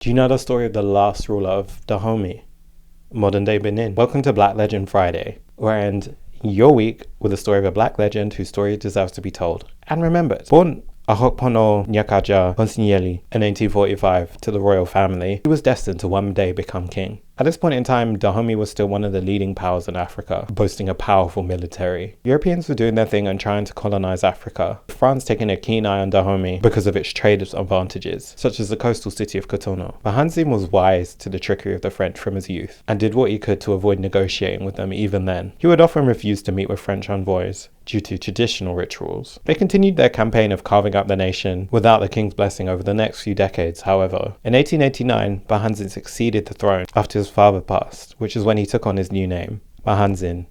Do you know the story of the last ruler of Dahomey, modern day Benin? Welcome to Black Legend Friday, where I end your week with the story of a black legend whose story deserves to be told and remembered. Born Ahokpono Nyakaja Ponsinyeli in 1845 to the royal family, he was destined to one day become king. At this point in time, Dahomey was still one of the leading powers in Africa, boasting a powerful military. Europeans were doing their thing and trying to colonize Africa, with France taking a keen eye on Dahomey because of its trade advantages, such as the coastal city of Cotonou. Bahanzin was wise to the trickery of the French from his youth, and did what he could to avoid negotiating with them even then. He would often refuse to meet with French envoys due to traditional rituals. They continued their campaign of carving up the nation without the king's blessing over the next few decades, however. In 1889, Bahanzin succeeded the throne after his father passed, which is when he took on his new name, Bahanzin,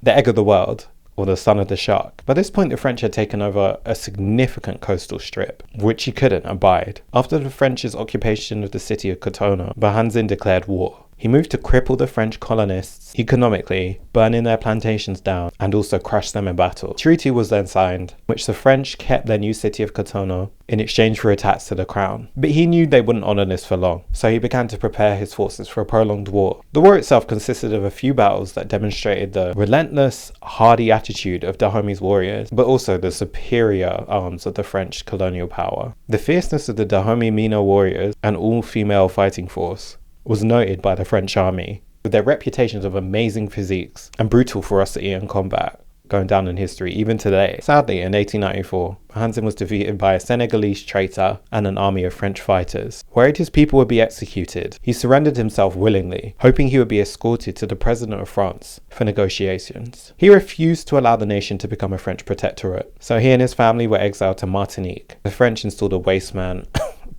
the egg of the world, or the son of the shark. By this point, the French had taken over a significant coastal strip, which he couldn't abide. After the French's occupation of the city of Cotonou, Bahanzin declared war. He moved to cripple the French colonists economically, burning their plantations down, and also crush them in battle. A treaty was then signed, which the French kept their new city of Cotonou in exchange for attacks to the crown. But he knew they wouldn't honour this for long, so he began to prepare his forces for a prolonged war. The war itself consisted of a few battles that demonstrated the relentless, hardy attitude of Dahomey's warriors, but also the superior arms of the French colonial power. The fierceness of the Dahomey Mino warriors, an all-female fighting force, was noted by the French army, with their reputations of amazing physiques and brutal ferocity in combat going down in history even today. Sadly, in 1894, Bahanzin was defeated by a Senegalese traitor and an army of French fighters. Worried his people would be executed, he surrendered himself willingly, hoping he would be escorted to the president of France for negotiations. He refused to allow the nation to become a French protectorate, so he and his family were exiled to Martinique. The French installed a waste man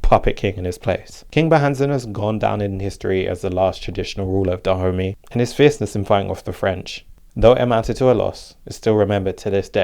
puppet king in his place. King Bahanzin has gone down in history as the last traditional ruler of Dahomey, and his fierceness in fighting off the French, though it amounted to a loss, is still remembered to this day.